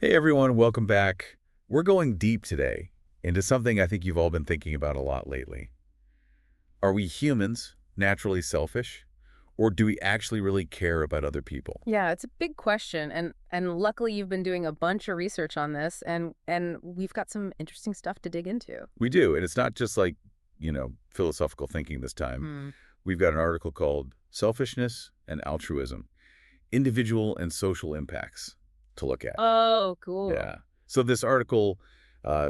Hey everyone, welcome back. We're going deep today into something I think you've all been thinking about a lot lately. Are we humans naturally selfish, or do we actually really care about other people? Yeah, it's a big question, and luckily you've been doing a bunch of research on this, and we've got some interesting stuff to dig into. We do, and it's not just like, philosophical thinking this time. We've got an article called Selfishness and Altruism, Individual and Social Impacts to look at. Oh, cool. Yeah. So this article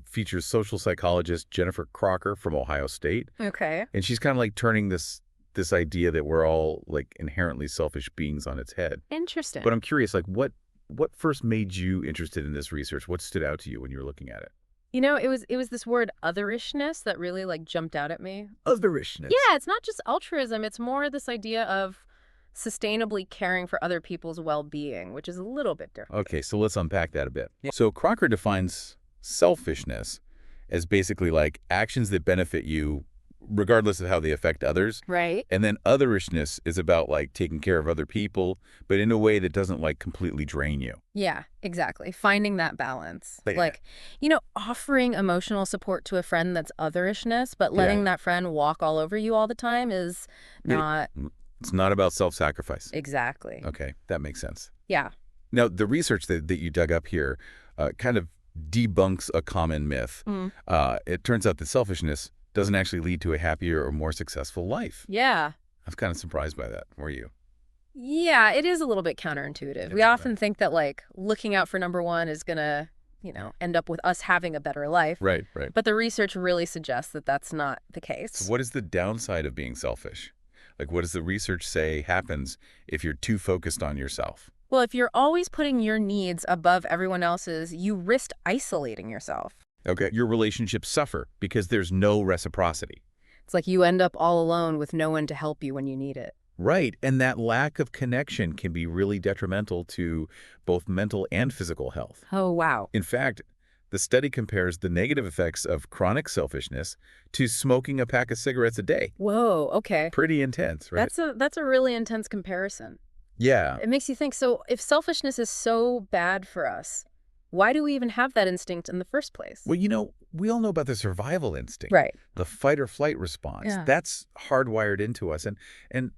features social psychologist Jennifer Crocker from Ohio State. Okay. And she's kind of like turning this idea that we're all like inherently selfish beings on its head. Interesting. But I'm curious, like what first made you interested in this research? What stood out to you when you were looking at it? It was this word otherishness that really like jumped out at me. Otherishness. Yeah, it's not just altruism, it's more this idea of sustainably caring for other people's well-being, which is a little bit different. Okay, so let's unpack that a bit. Yeah. So Crocker defines selfishness as basically like actions that benefit you regardless of how they affect others. Right. And then otherishness is about like taking care of other people, but in a way that doesn't like completely drain you. Yeah, exactly. Finding that balance. Yeah. Like, offering emotional support to a friend that's otherishness, but letting that friend walk all over you all the time is not... It's not about self-sacrifice. Exactly. Okay, that makes sense. Yeah. Now, the research that you dug up here kind of debunks a common myth. It turns out that selfishness doesn't actually lead to a happier or more successful life. Yeah. I was kind of surprised by that. Were you? Yeah, it is a little bit counterintuitive. We often think that, like, looking out for number one is going to, end up with us having a better life. Right. But the research really suggests that that's not the case. So what is the downside of being selfish? Like, what does the research say happens if you're too focused on yourself? Well, if you're always putting your needs above everyone else's, you risk isolating yourself. Okay. Your relationships suffer because there's no reciprocity. It's like you end up all alone with no one to help you when you need it. Right. And that lack of connection can be really detrimental to both mental and physical health. Oh, wow. In fact, the study compares the negative effects of chronic selfishness to smoking a pack of cigarettes a day. Whoa, okay. Pretty intense, right? That's a really intense comparison. Yeah. It makes you think, so if selfishness is so bad for us, why do we even have that instinct in the first place? Well, we all know about the survival instinct. Right. The fight or flight response. Yeah. That's hardwired into us. And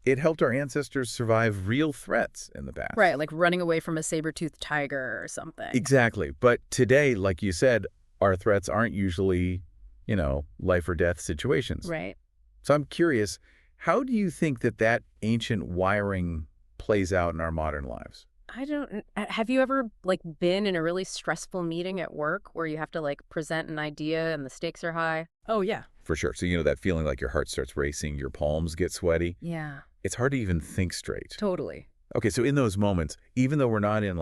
it helped our ancestors survive real threats in the past. Right, like running away from a saber-toothed tiger or something. Exactly. But today, like you said, our threats aren't usually, life or death situations. Right. So I'm curious, how do you think that ancient wiring plays out in our modern lives? Have you ever been in a really stressful meeting at work where you have to present an idea and the stakes are high? Oh, yeah. For sure. So that feeling like your heart starts racing, your palms get sweaty. Yeah. It's hard to even think straight. Totally. Okay, so in those moments, even though we're not in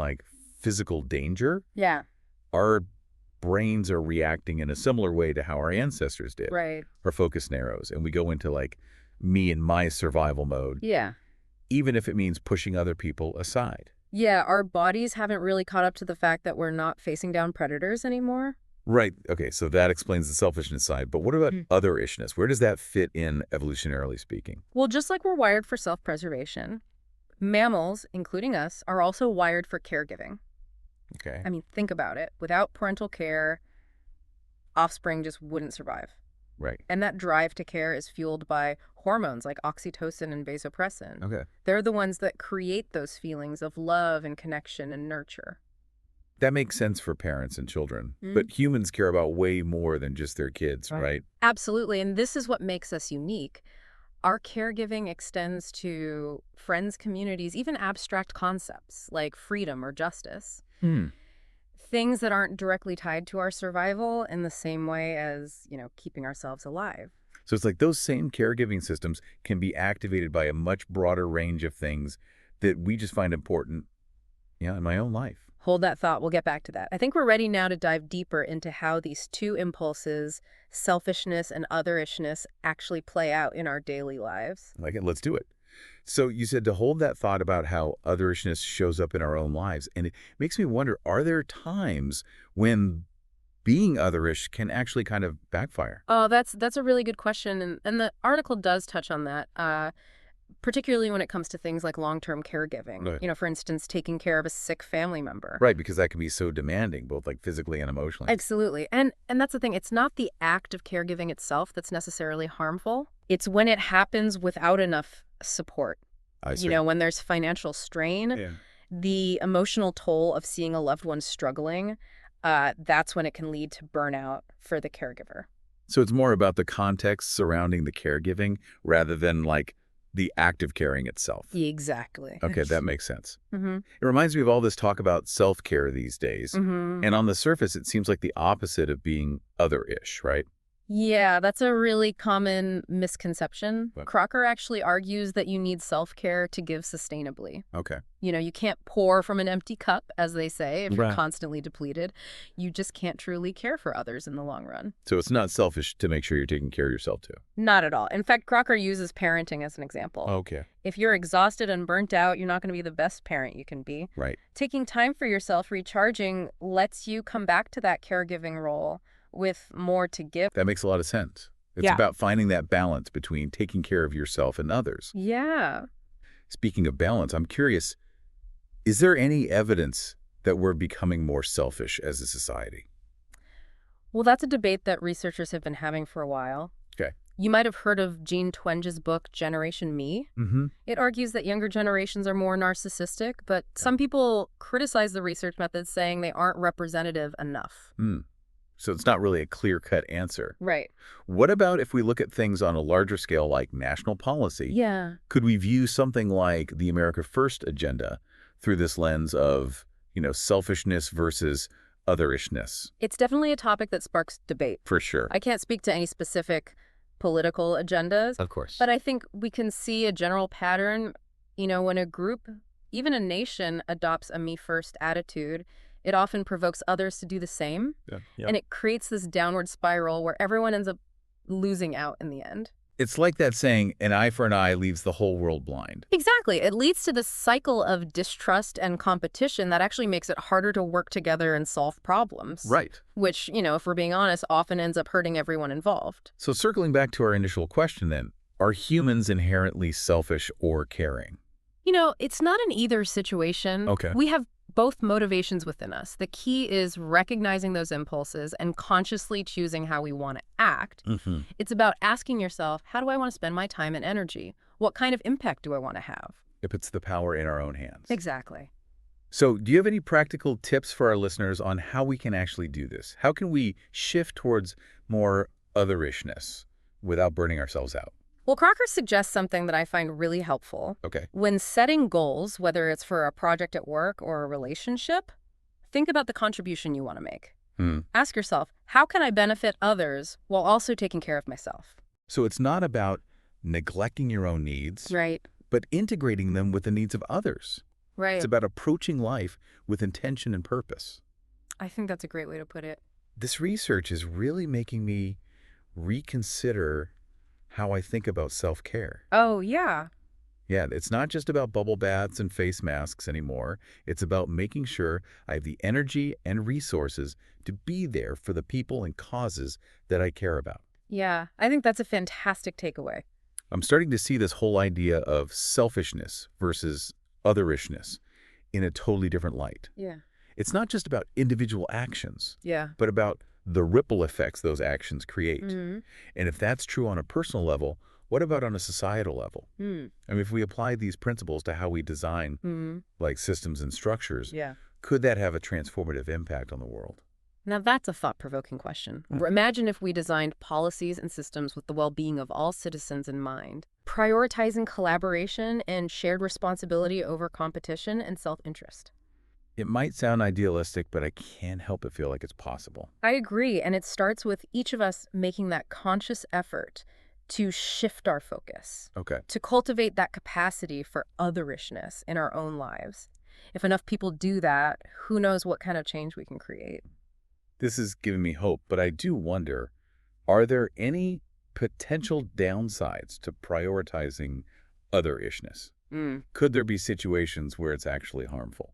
physical danger, yeah, our brains are reacting in a similar way to how our ancestors did. Right. Our focus narrows and we go into me and my survival mode. Yeah. Even if it means pushing other people aside. Yeah, our bodies haven't really caught up to the fact that we're not facing down predators anymore. Right. Okay, so that explains the selfishness side. But what about otherishness? Where does that fit in evolutionarily speaking? Well, just like we're wired for self-preservation, mammals, including us, are also wired for caregiving. Okay. I mean, think about it. Without parental care, offspring just wouldn't survive. Right. And that drive to care is fueled by hormones like oxytocin and vasopressin. Okay. They're the ones that create those feelings of love and connection and nurture. That makes sense for parents and children. But humans care about way more than just their kids, right? Absolutely. And this is what makes us unique. Our caregiving extends to friends, communities, even abstract concepts like freedom or justice. Things that aren't directly tied to our survival in the same way as, keeping ourselves alive. So it's like those same caregiving systems can be activated by a much broader range of things that we just find important, in my own life. Hold that thought. We'll get back to that. I think we're ready now to dive deeper into how these two impulses, selfishness and otherishness, actually play out in our daily lives. Let's do it. So you said to hold that thought about how otherishness shows up in our own lives. And it makes me wonder, are there times when being otherish can actually kind of backfire? Oh, that's a really good question. And the article does touch on that. particularly when it comes to things like long-term caregiving. Right. You know, for instance, taking care of a sick family member. Right, because that can be so demanding, both like physically and emotionally. Absolutely. And that's the thing. It's not the act of caregiving itself that's necessarily harmful. It's when it happens without enough support. I see. You know, when there's financial strain, Yeah. the emotional toll of seeing a loved one struggling, that's when it can lead to burnout for the caregiver. So it's more about the context surrounding the caregiving rather than like the act of caring itself. Exactly. Okay, that makes sense. Mm-hmm. It reminds me of all this talk about self-care these days. Mm-hmm. And on the surface, it seems like the opposite of being other-ish, right? Yeah, that's a really common misconception. But- Crocker actually argues that you need self-care to give sustainably. Okay. You know, you can't pour from an empty cup, as they say, if you're Right. constantly depleted. You just can't truly care for others in the long run. So it's not selfish to make sure you're taking care of yourself too. Not at all. In fact, Crocker uses parenting as an example. Okay. If you're exhausted and burnt out, you're not going to be the best parent you can be. Right. Taking time for yourself, recharging, lets you come back to that caregiving role with more to give. That makes a lot of sense. It's Yeah. about finding that balance between taking care of yourself and others. Yeah. Speaking of balance, I'm curious, is there any evidence that we're becoming more selfish as a society? Well, that's a debate that researchers have been having for a while. Okay. You might have heard of Jean Twenge's book, Generation Me. Mm-hmm. It argues that younger generations are more narcissistic, but some people criticize the research methods, saying they aren't representative enough. So it's not really a clear-cut answer. Right. What about if we look at things on a larger scale like national policy? Yeah. Could we view something like the America First agenda through this lens of, selfishness versus otherishness? It's definitely a topic that sparks debate. For sure. I can't speak to any specific political agendas, Of course. but I think we can see a general pattern. When a group, even a nation, adopts a me-first attitude, it often provokes others to do the same. Yeah. And it creates this downward spiral where everyone ends up losing out in the end. It's like that saying, an eye for an eye leaves the whole world blind. Exactly. It leads to this cycle of distrust and competition that actually makes it harder to work together and solve problems. Right. Which, if we're being honest, often ends up hurting everyone involved. So circling back to our initial question then, are humans inherently selfish or caring? It's not an either situation. Okay. We have both motivations within us. The key is recognizing those impulses and consciously choosing how we want to act. Mm-hmm. It's about asking yourself, how do I want to spend my time and energy? What kind of impact do I want to have? It puts the power in our own hands. Exactly. So do you have any practical tips for our listeners on how we can actually do this? How can we shift towards more otherishness without burning ourselves out? Well, Crocker suggests something that I find really helpful. Okay. When setting goals, whether it's for a project at work or a relationship, think about the contribution you want to make. Ask yourself, how can I benefit others while also taking care of myself? So it's not about neglecting your own needs, Right. but integrating them with the needs of others. Right. It's about approaching life with intention and purpose. I think that's a great way to put it. This research is really making me reconsider how I think about self-care. Oh, yeah. Yeah, it's not just about bubble baths and face masks anymore. It's about making sure I have the energy and resources to be there for the people and causes that I care about. Yeah, I think that's a fantastic takeaway. I'm starting to see this whole idea of selfishness versus otherishness in a totally different light. Yeah. It's not just about individual actions, Yeah. but about the ripple effects those actions create. Mm-hmm. And if that's true on a personal level, what about on a societal level? Mm. I mean, if we apply these principles to how we design Mm-hmm. like systems and structures, Yeah. could that have a transformative impact on the world? Now that's a thought-provoking question. Imagine if we designed policies and systems with the well-being of all citizens in mind, prioritizing collaboration and shared responsibility over competition and self-interest. It might sound idealistic, but I can't help but feel like it's possible. I agree, and it starts with each of us making that conscious effort to shift our focus, Okay. to cultivate that capacity for otherishness in our own lives. If enough people do that, who knows what kind of change we can create. This is giving me hope, but I do wonder, are there any potential downsides to prioritizing otherishness? Could there be situations where it's actually harmful?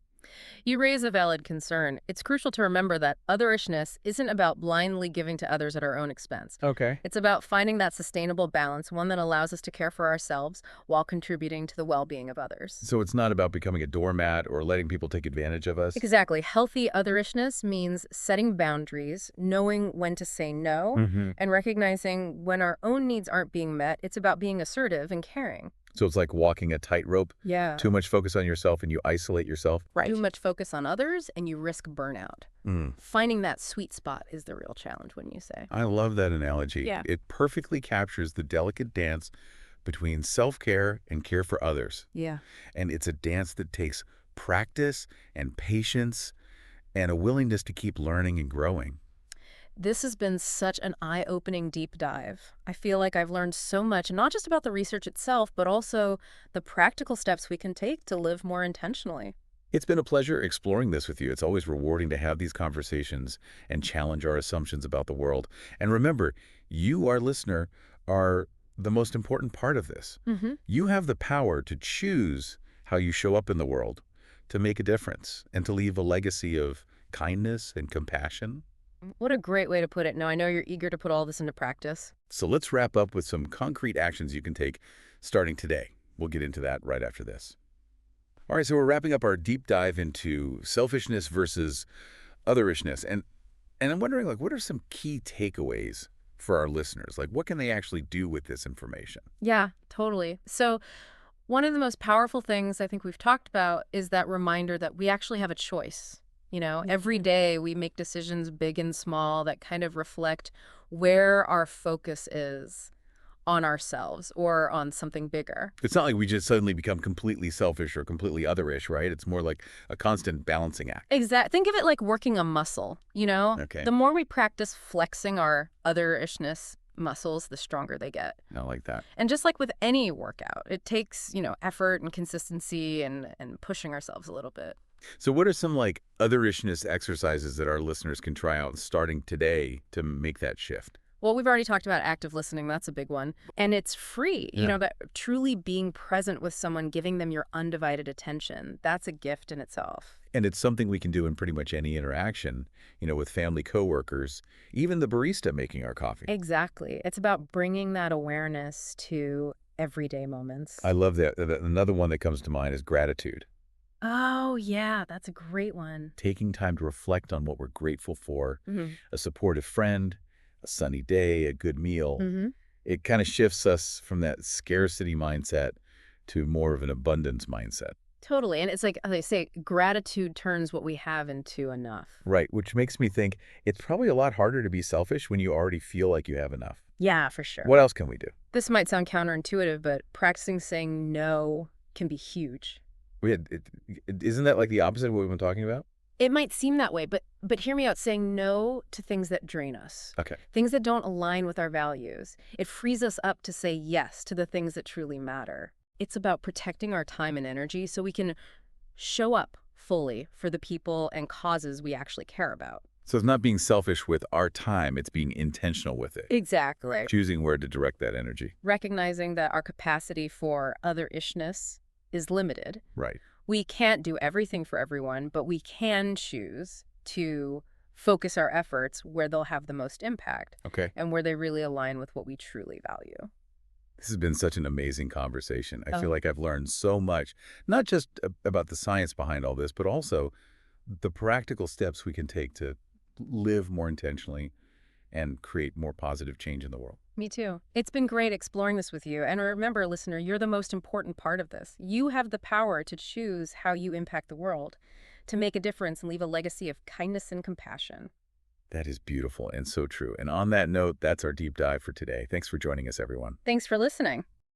You raise a valid concern. It's crucial to remember that otherishness isn't about blindly giving to others at our own expense. Okay. It's about finding that sustainable balance, one that allows us to care for ourselves while contributing to the well-being of others. So it's not about becoming a doormat or letting people take advantage of us? Exactly. Healthy otherishness means setting boundaries, knowing when to say no, and recognizing when our own needs aren't being met. It's about being assertive and caring. So it's like walking a tightrope. Yeah. Too much focus on yourself and you isolate yourself. Right. Too much focus on others and you risk burnout. Finding that sweet spot is the real challenge, wouldn't you say? I love that analogy. Yeah. It perfectly captures the delicate dance between self-care and care for others. Yeah. And it's a dance that takes practice and patience and a willingness to keep learning and growing. This has been such an eye-opening deep dive. I feel like I've learned so much, not just about the research itself, but also the practical steps we can take to live more intentionally. It's been a pleasure exploring this with you. It's always rewarding to have these conversations and challenge our assumptions about the world. And remember, you, our listener, are the most important part of this. You have the power to choose how you show up in the world, to make a difference, and to leave a legacy of kindness and compassion. What a great way to put it. Now, I know you're eager to put all this into practice. So let's wrap up with some concrete actions you can take starting today. We'll get into that right after this. All right, so we're wrapping up our deep dive into selfishness versus otherishness. And I'm wondering, like, what are some key takeaways for our listeners? Like, what can they actually do with this information? Yeah, totally. So one of the most powerful things I think we've talked about is that reminder that we actually have a choice. You know, every day we make decisions big and small that kind of reflect where our focus is on ourselves or on something bigger. It's not like we just suddenly become completely selfish or completely otherish, right? It's more like a constant balancing act. Exactly. Think of it like working a muscle, you know? Okay. The more we practice flexing our otherishness muscles, the stronger they get. I like that. And just like with any workout, it takes, effort and consistency and pushing ourselves a little bit. So what are some like otherishness exercises that our listeners can try out starting today to make that shift? Well, we've already talked about active listening. That's a big one. And it's free. Yeah. That truly being present with someone, giving them your undivided attention, that's a gift in itself. And it's something we can do in pretty much any interaction, with family coworkers, even the barista making our coffee. Exactly. It's about bringing that awareness to everyday moments. I love that. Another one that comes to mind is gratitude. Oh, yeah, that's a great one. Taking time to reflect on what we're grateful for, a supportive friend, a sunny day, a good meal. It kind of shifts us from that scarcity mindset to more of an abundance mindset. Totally. And it's like, as I say, gratitude turns what we have into enough. Right, which makes me think it's probably a lot harder to be selfish when you already feel like you have enough. Yeah, for sure. What else can we do? This might sound counterintuitive, but practicing saying no can be huge. Isn't that like the opposite of what we've been talking about? It might seem that way, but hear me out, saying no to things that drain us. Okay. Things that don't align with our values. It frees us up to say yes to the things that truly matter. It's about protecting our time and energy so we can show up fully for the people and causes we actually care about. So it's not being selfish with our time, it's being intentional with it. Exactly. Choosing where to direct that energy. Recognizing that our capacity for otherishness is limited. Right. We can't do everything for everyone, but we can choose to focus our efforts where they'll have the most impact. Okay. And where they really align with what we truly value. This has been such an amazing conversation. I feel like I've learned so much, not just about the science behind all this, but also the practical steps we can take to live more intentionally and create more positive change in the world. Me too. It's been great exploring this with you. And remember, listener, you're the most important part of this. You have the power to choose how you impact the world, to make a difference and leave a legacy of kindness and compassion. That is beautiful and so true. And on that note, that's our deep dive for today. Thanks for joining us, everyone. Thanks for listening.